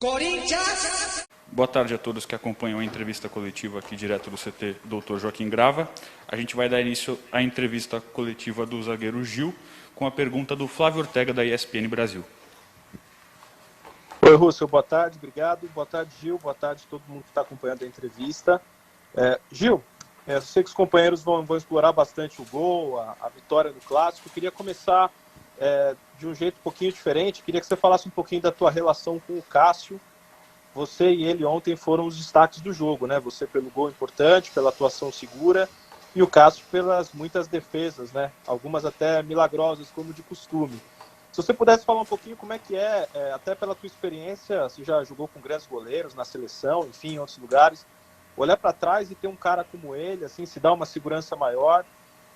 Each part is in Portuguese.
Corinthians! Boa tarde a todos que acompanham a entrevista coletiva aqui direto do CT Dr. Joaquim Grava. A gente vai dar início à entrevista coletiva do zagueiro Gil, com a pergunta do Flávio Ortega, da ESPN Brasil. Oi, Russell, boa tarde, obrigado. Boa tarde, Gil, boa tarde a todo mundo que está acompanhando a entrevista. Gil, eu sei que os companheiros vão explorar bastante o gol, a vitória no Clássico. Eu queria começar de um jeito um pouquinho diferente. Queria que você falasse um pouquinho da tua relação com o Cássio. Você e ele ontem foram os destaques do jogo, né? Você pelo gol importante, pela atuação segura, e o Cássio pelas muitas defesas, né? Algumas até milagrosas, como de costume. Se você pudesse falar um pouquinho como é que até pela tua experiência, você já jogou com grandes goleiros na seleção, enfim, em outros lugares, olhar para trás e ter um cara como ele, assim, se dá uma segurança maior.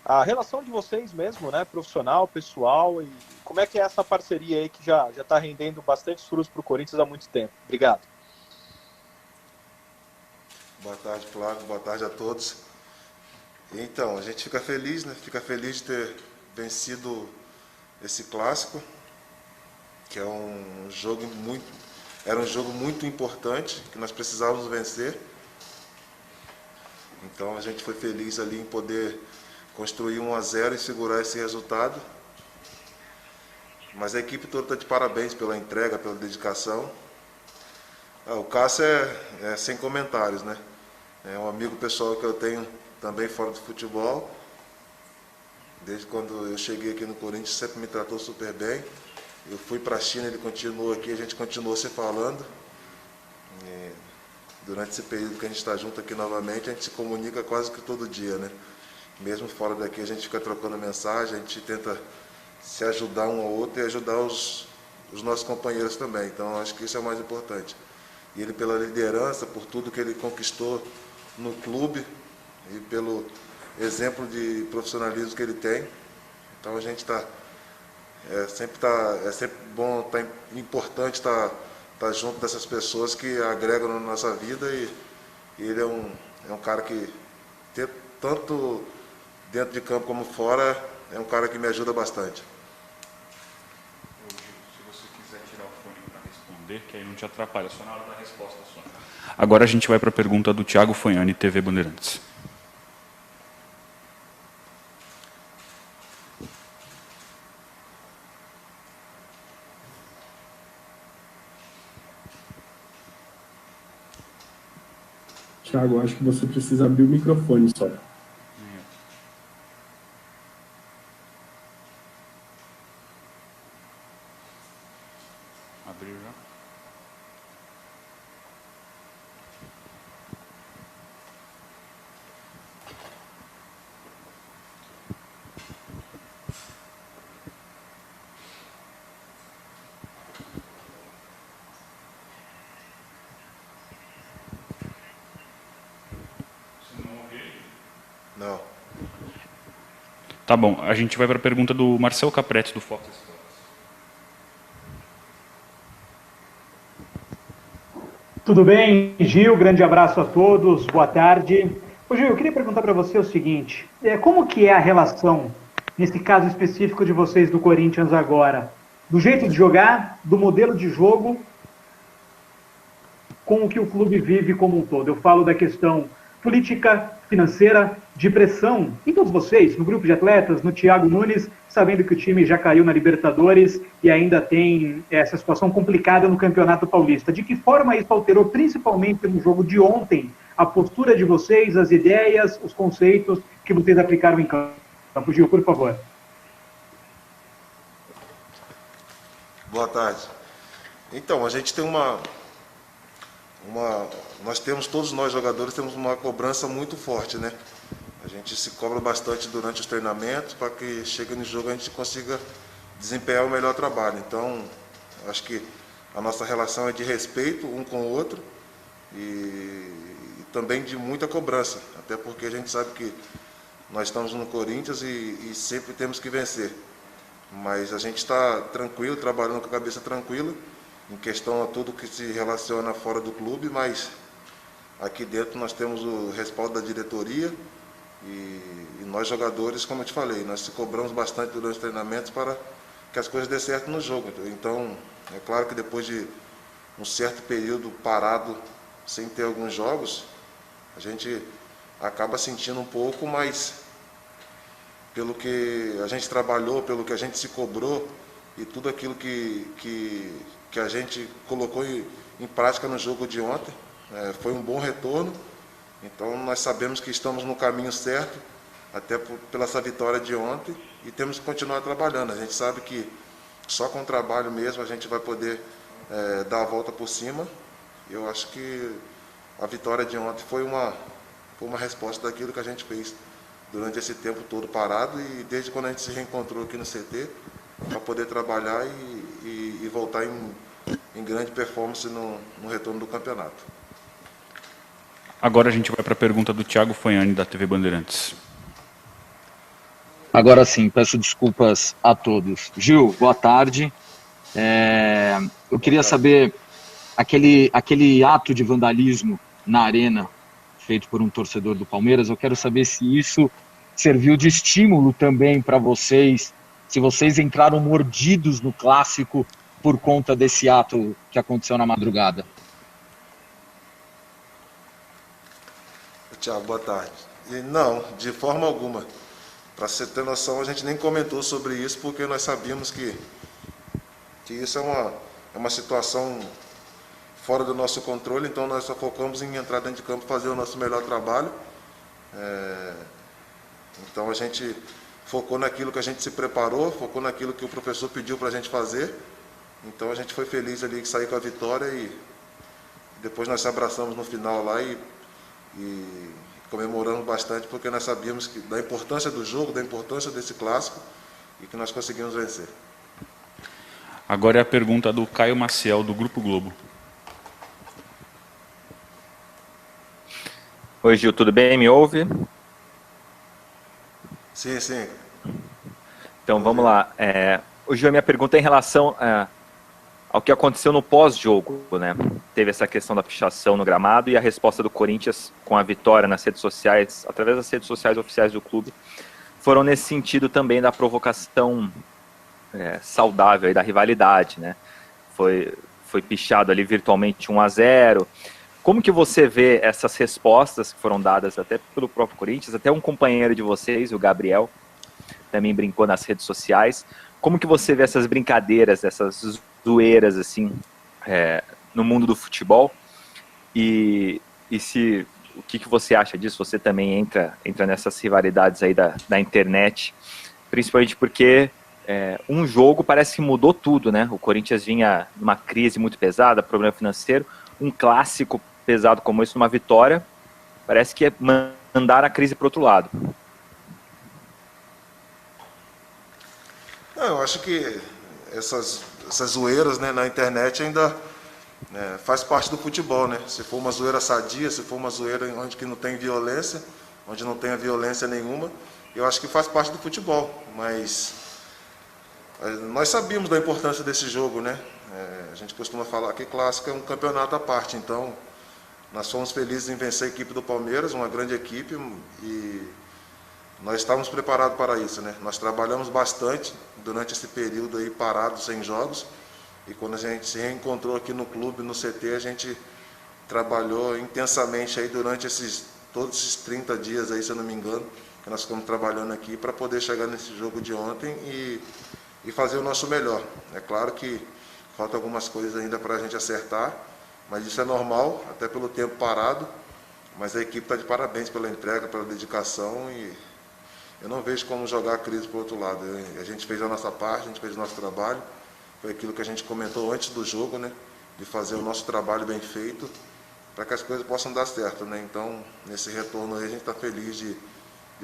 A relação de vocês mesmo, né, profissional, pessoal, e como é que é essa parceria aí que já está rendendo bastante frutos para o Corinthians há muito tempo? Obrigado. Boa tarde, Flávio. Boa tarde a todos. Então, a gente fica feliz, né? Fica feliz de ter vencido esse clássico, que era um jogo muito importante, que nós precisávamos vencer. Então, a gente foi feliz ali em poder construir 1-0 e segurar esse resultado. Mas a equipe toda está de parabéns pela entrega, pela dedicação. O Cássio é sem comentários, né? É um amigo pessoal que eu tenho também fora do futebol. Desde quando eu cheguei aqui no Corinthians, sempre me tratou super bem. Eu fui para a China, ele continuou aqui, a gente continuou se falando. E durante esse período que a gente está junto aqui novamente, a gente se comunica quase que todo dia, né? Mesmo fora daqui, a gente fica trocando mensagem, a gente tenta se ajudar um ao outro e ajudar os nossos companheiros também. Então, acho que isso é o mais importante. E ele, pela liderança, por tudo que ele conquistou no clube e pelo exemplo de profissionalismo que ele tem. Então, a gente é sempre bom, importante estar junto dessas pessoas que agregam na nossa vida, e ele é um cara que, tanto dentro de campo como fora, é um cara que me ajuda bastante. Se você quiser tirar o fone para responder, que aí não te atrapalha, só na hora da resposta só. Agora a gente vai para a pergunta do Thiago Fognani, TV Bandeirantes. Thiago, acho que você precisa abrir o microfone só. Abriu já? Não. Tá bom, a gente vai para a pergunta do Marcelo Capretti, do Fox Sports. Tudo bem, Gil? Grande abraço a todos, boa tarde. Ô, Gil, eu queria perguntar para você o seguinte, como que é a relação, nesse caso específico de vocês do Corinthians agora, do jeito de jogar, do modelo de jogo, com o que o clube vive como um todo? Eu falo da questão política, financeira, de pressão em todos vocês, no grupo de atletas, no Thiago Nunes, sabendo que o time já caiu na Libertadores e ainda tem essa situação complicada no Campeonato Paulista. De que forma isso alterou, principalmente no jogo de ontem, a postura de vocês, as ideias, os conceitos que vocês aplicaram em campo? Gil, por favor. Boa tarde. Então, a gente tem todos nós jogadores temos uma cobrança muito forte, né? A gente se cobra bastante durante os treinamentos para que chegue no jogo a gente consiga desempenhar o melhor trabalho. Então, acho que a nossa relação é de respeito um com o outro e também de muita cobrança, até porque a gente sabe que nós estamos no Corinthians e sempre temos que vencer. Mas a gente está tranquilo, trabalhando com a cabeça tranquila, em questão a tudo que se relaciona fora do clube, mas aqui dentro nós temos o respaldo da diretoria e nós jogadores, como eu te falei, nós se cobramos bastante durante os treinamentos para que as coisas dêem certo no jogo. Então, é claro que depois de um certo período parado sem ter alguns jogos, a gente acaba sentindo um pouco, mas pelo que a gente trabalhou, pelo que a gente se cobrou e tudo aquilo que a gente colocou em prática no jogo de ontem, foi um bom retorno. Então nós sabemos que estamos no caminho certo, até pela essa vitória de ontem, e temos que continuar trabalhando. A gente sabe que só com o trabalho mesmo a gente vai poder dar a volta por cima. Eu acho que a vitória de ontem foi uma resposta daquilo que a gente fez durante esse tempo todo parado, e desde quando a gente se reencontrou aqui no CT, para poder trabalhar e voltar em grande performance no retorno do campeonato. Agora a gente vai para a pergunta do Thiago Fanhani, da TV Bandeirantes. Agora sim, peço desculpas a todos. Gil, boa tarde. Eu queria saber, aquele ato de vandalismo na arena, feito por um torcedor do Palmeiras, eu quero saber se isso serviu de estímulo também para vocês, se vocês entraram mordidos no clássico por conta desse ato que aconteceu na madrugada. Tiago, boa tarde. Não, de forma alguma. Para você ter noção, a gente nem comentou sobre isso, porque nós sabíamos que isso é uma situação fora do nosso controle, então nós só focamos em entrar dentro de campo e fazer o nosso melhor trabalho. Então a gente focou naquilo que a gente se preparou, focou naquilo que o professor pediu para a gente fazer. Então a gente foi feliz ali que saiu com a vitória, e depois nós se abraçamos no final lá e comemoramos bastante, porque nós sabíamos da importância do jogo, da importância desse clássico, e que nós conseguimos vencer. Agora é a pergunta do Caio Maciel, do Grupo Globo. Oi, Gil, tudo bem? Me ouve? Sim, sim. Então, vamos lá. Gil, a minha pergunta é em relação ao que aconteceu no pós-jogo, né? Teve essa questão da pichação no gramado e a resposta do Corinthians com a vitória nas redes sociais, através das redes sociais oficiais do clube, foram nesse sentido também da provocação saudável e da rivalidade, né? Foi pichado ali virtualmente 1-0. Como que você vê essas respostas que foram dadas até pelo próprio Corinthians, até um companheiro de vocês, o Gabriel, também brincou nas redes sociais. Como que você vê essas brincadeiras, essas zoeiras, assim, no mundo do futebol? E o que você acha disso? Você também entra nessas rivalidades aí da internet, principalmente porque um jogo parece que mudou tudo, né? O Corinthians vinha numa crise muito pesada, problema financeiro, um clássico pesado como esse, uma vitória, parece que é mandar a crise para o outro lado. Eu acho que essas zoeiras, né, na internet ainda faz parte do futebol, né? Se for uma zoeira sadia, se for uma zoeira onde que não tem violência, onde não tenha violência nenhuma, eu acho que faz parte do futebol. Mas nós sabíamos da importância desse jogo, né? A gente costuma falar que clássico é um campeonato à parte, então nós fomos felizes em vencer a equipe do Palmeiras, uma grande equipe, e nós estávamos preparados para isso, né? Nós trabalhamos bastante durante esse período aí parado, sem jogos, e quando a gente se reencontrou aqui no clube, no CT, a gente trabalhou intensamente aí durante todos esses 30 dias aí, se eu não me engano, que nós ficamos trabalhando aqui para poder chegar nesse jogo de ontem e fazer o nosso melhor. É claro que falta algumas coisas ainda para a gente acertar, mas isso é normal, até pelo tempo parado, mas a equipe está de parabéns pela entrega, pela dedicação, e eu não vejo como jogar a crise para o outro lado. A gente fez a nossa parte, a gente fez o nosso trabalho, foi aquilo que a gente comentou antes do jogo, né, de fazer o nosso trabalho bem feito, para que as coisas possam dar certo, né? Então, nesse retorno aí, a gente está feliz de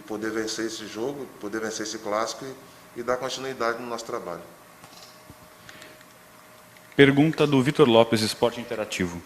poder vencer esse jogo, poder vencer esse clássico e dar continuidade no nosso trabalho. Pergunta do Vitor Lopes, Esporte Interativo.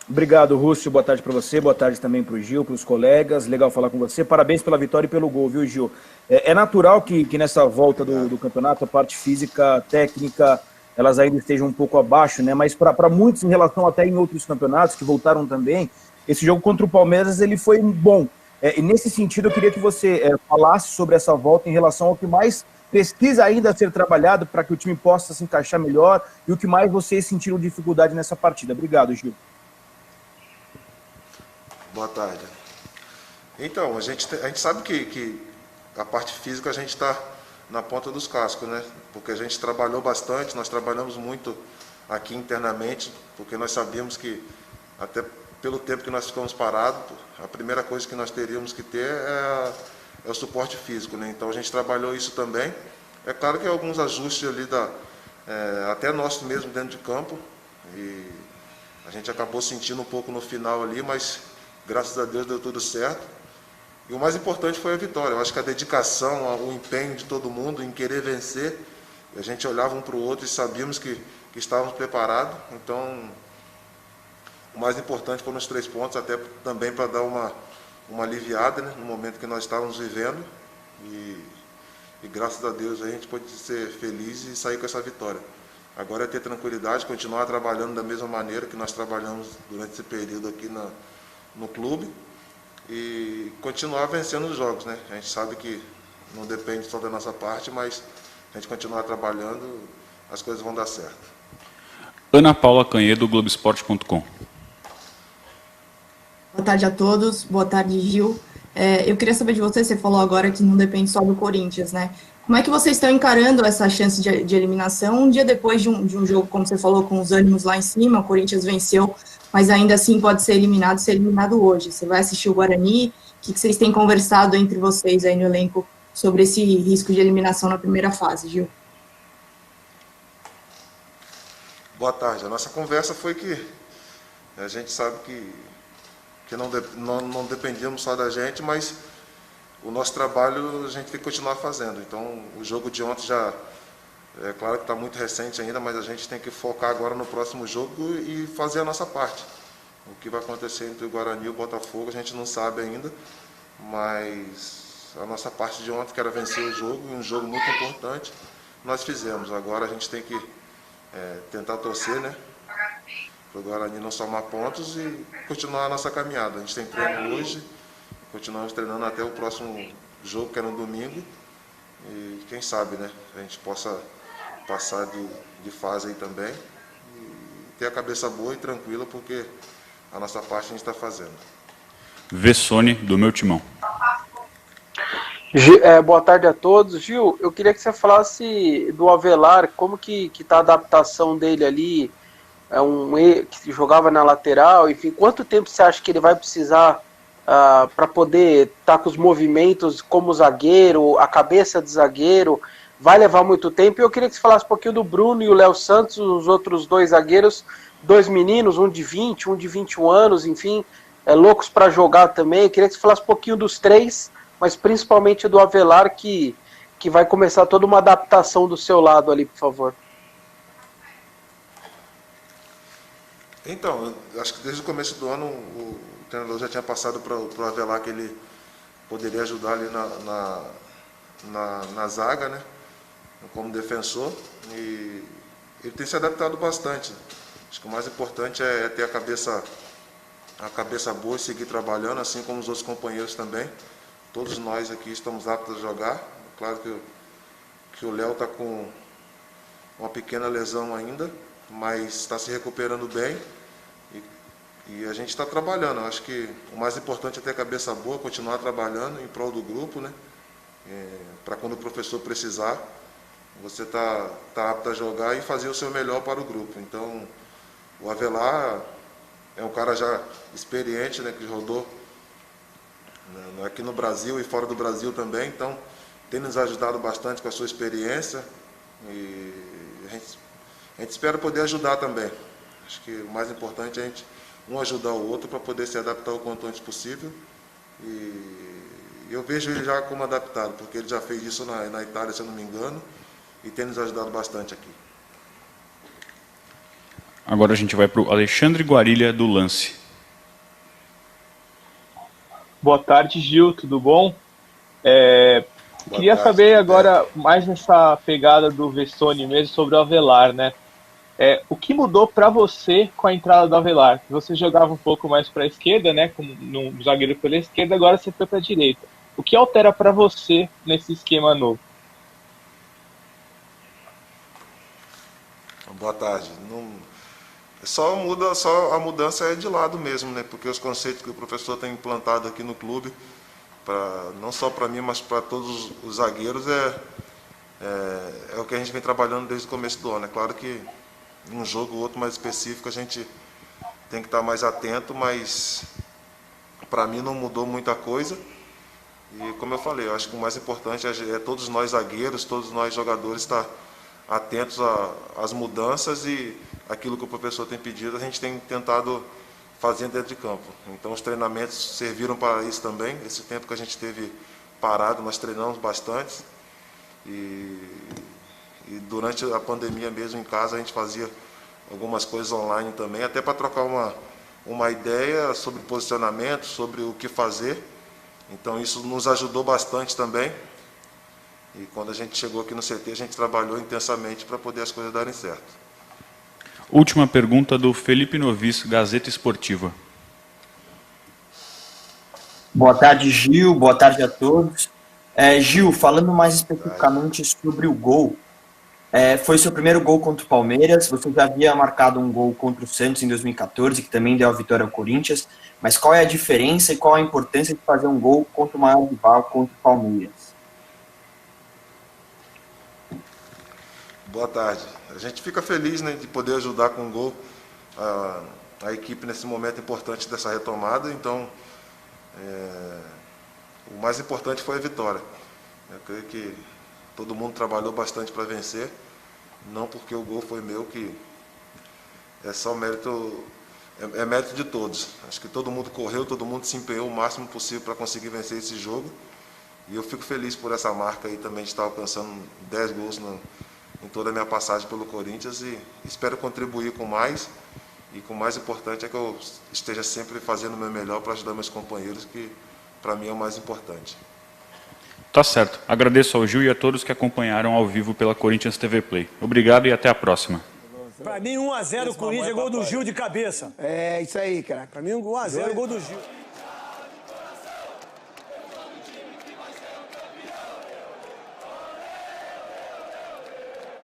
Obrigado, Rússio. Boa tarde para você, boa tarde também para o Gil, para os colegas. Legal falar com você. Parabéns pela vitória e pelo gol, viu, Gil? É natural que nessa volta do campeonato, a parte física, técnica, elas ainda estejam um pouco abaixo, né? Mas para muitos, em relação até em outros campeonatos que voltaram também, esse jogo contra o Palmeiras ele foi bom. E nesse sentido, eu queria que você falasse sobre essa volta em relação ao que mais precisa ainda ser trabalhado para que o time possa se encaixar melhor e o que mais vocês sentiram dificuldade nessa partida? Obrigado, Gil. Boa tarde. Então, a gente sabe que a parte física a gente está na ponta dos cascos, né? Porque a gente trabalhou bastante, nós trabalhamos muito aqui internamente, porque nós sabíamos que, até pelo tempo que nós ficamos parados, a primeira coisa que nós teríamos que ter é o suporte físico, né? Então a gente trabalhou isso também. É claro que alguns ajustes ali, até nosso mesmo dentro de campo, e a gente acabou sentindo um pouco no final ali, mas graças a Deus deu tudo certo. E o mais importante foi a vitória. Eu acho que a dedicação, o empenho de todo mundo em querer vencer, a gente olhava um para o outro e sabíamos que estávamos preparados. Então, o mais importante foram os 3 pontos, até também para dar uma aliviada, né, no momento que nós estávamos vivendo. E graças a Deus a gente pôde ser feliz e sair com essa vitória. Agora é ter tranquilidade, continuar trabalhando da mesma maneira que nós trabalhamos durante esse período aqui no clube e continuar vencendo os jogos, né? A gente sabe que não depende só da nossa parte, mas a gente continuar trabalhando, as coisas vão dar certo. Ana Paula Canhedo, Globoesporte.com. Boa tarde a todos, boa tarde, Gil. Eu queria saber de você falou agora que não depende só do Corinthians, né? Como é que vocês estão encarando essa chance de eliminação um dia depois de um jogo, como você falou, com os ânimos lá em cima, o Corinthians venceu, mas ainda assim pode ser eliminado hoje. Você vai assistir o Guarani? O que vocês têm conversado entre vocês aí no elenco sobre esse risco de eliminação na primeira fase, Gil? Boa tarde. A nossa conversa foi que a gente sabe que não dependíamos só da gente, mas o nosso trabalho a gente tem que continuar fazendo. Então, o jogo de ontem já, é claro que está muito recente ainda, mas a gente tem que focar agora no próximo jogo e fazer a nossa parte. O que vai acontecer entre o Guarani e o Botafogo a gente não sabe ainda, mas a nossa parte de ontem, que era vencer o jogo, um jogo muito importante, nós fizemos. Agora a gente tem que tentar torcer, né, para o Guarani não somar pontos e continuar a nossa caminhada. A gente tem treino hoje, continuamos treinando até o próximo jogo, que é no domingo, e quem sabe, né, a gente possa passar de fase aí também e ter a cabeça boa e tranquila, porque a nossa parte a gente está fazendo. Vessone, do Meu Timão. Boa tarde a todos. Gil, eu queria que você falasse do Avelar, como que está a adaptação dele ali, que jogava na lateral, enfim, quanto tempo você acha que ele vai precisar para poder estar com os movimentos como zagueiro, a cabeça de zagueiro, vai levar muito tempo? E eu queria que você falasse um pouquinho do Bruno e o Léo Santos, os outros 2 zagueiros, 2 meninos, um de 20, um de 21 anos, enfim, loucos para jogar também. Eu queria que você falasse um pouquinho dos 3, mas principalmente do Avelar, que vai começar toda uma adaptação do seu lado ali, por favor. Então, acho que desde o começo do ano o treinador já tinha passado para o Avelar que ele poderia ajudar ali na zaga, né, como defensor, e ele tem se adaptado bastante. Acho que o mais importante é ter a cabeça boa e seguir trabalhando, assim como os outros companheiros também. Todos nós aqui estamos aptos a jogar. Claro que o Léo está com uma pequena lesão ainda, mas está se recuperando bem e a gente está trabalhando. Eu acho que o mais importante é ter a cabeça boa, continuar trabalhando em prol do grupo, né? Para quando o professor precisar, você tá apto a jogar e fazer o seu melhor para o grupo. Então, o Avelar é um cara já experiente, né, que rodou aqui no Brasil e fora do Brasil também, então tem nos ajudado bastante com a sua experiência e a gente espera poder ajudar também. Acho que o mais importante é a gente ajudar o outro para poder se adaptar o quanto antes possível, e eu vejo ele já como adaptado, porque ele já fez isso na Itália, se eu não me engano, e tem nos ajudado bastante aqui. Agora a gente vai para o Alexandre Guarilha, do Lance. Boa tarde, Gil, tudo bom? Queria tarde, saber agora mais nessa pegada do Vessone mesmo sobre o Avelar, né? O que mudou para você com a entrada do Avelar? Você jogava um pouco mais para a esquerda, né? Como um zagueiro pela esquerda, agora você foi para a direita. O que altera para você nesse esquema novo? Boa tarde. A mudança é de lado mesmo, né? Porque os conceitos que o professor tem implantado aqui no clube, não só para mim, mas para todos os zagueiros, é o que a gente vem trabalhando desde o começo do ano. É claro que em um jogo ou outro mais específico a gente tem que estar mais atento, mas para mim não mudou muita coisa. E como eu falei, eu acho que o mais importante é todos nós zagueiros, todos nós jogadores estar atentos às mudanças e aquilo que o professor tem pedido, a gente tem tentado fazer dentro de campo. Então os treinamentos serviram para isso também. Esse tempo que a gente teve parado, nós treinamos bastante. E durante a pandemia mesmo em casa a gente fazia algumas coisas online também, até para trocar uma ideia sobre posicionamento, sobre o que fazer. Então isso nos ajudou bastante também. E quando a gente chegou aqui no CT, a gente trabalhou intensamente para poder as coisas darem certo. Última pergunta do Felipe Novis, Gazeta Esportiva. Boa tarde, Gil. Boa tarde a todos. Gil, falando mais especificamente sobre o gol, foi seu primeiro gol contra o Palmeiras, você já havia marcado um gol contra o Santos em 2014, que também deu a vitória ao Corinthians, mas qual é a diferença e qual a importância de fazer um gol contra o maior rival, contra o Palmeiras? Boa tarde. A gente fica feliz, né, de poder ajudar com um gol a equipe nesse momento importante dessa retomada. Então, o mais importante foi a vitória. Eu creio que todo mundo trabalhou bastante para vencer, não porque o gol foi meu, que é só mérito, é mérito de todos. Acho que todo mundo correu, todo mundo se empenhou o máximo possível para conseguir vencer esse jogo. E eu fico feliz por essa marca aí também de estar alcançando 10 gols em toda a minha passagem pelo Corinthians e espero contribuir com mais. E o mais importante é que eu esteja sempre fazendo o meu melhor para ajudar meus companheiros, que para mim é o mais importante. Tá certo. Agradeço ao Gil e a todos que acompanharam ao vivo pela Corinthians TV Play. Obrigado e até a próxima. Pra mim, 1-0 o Corinthians, gol do Gil de cabeça. É, isso aí, cara. Pra mim, 1-0 gol do Gil.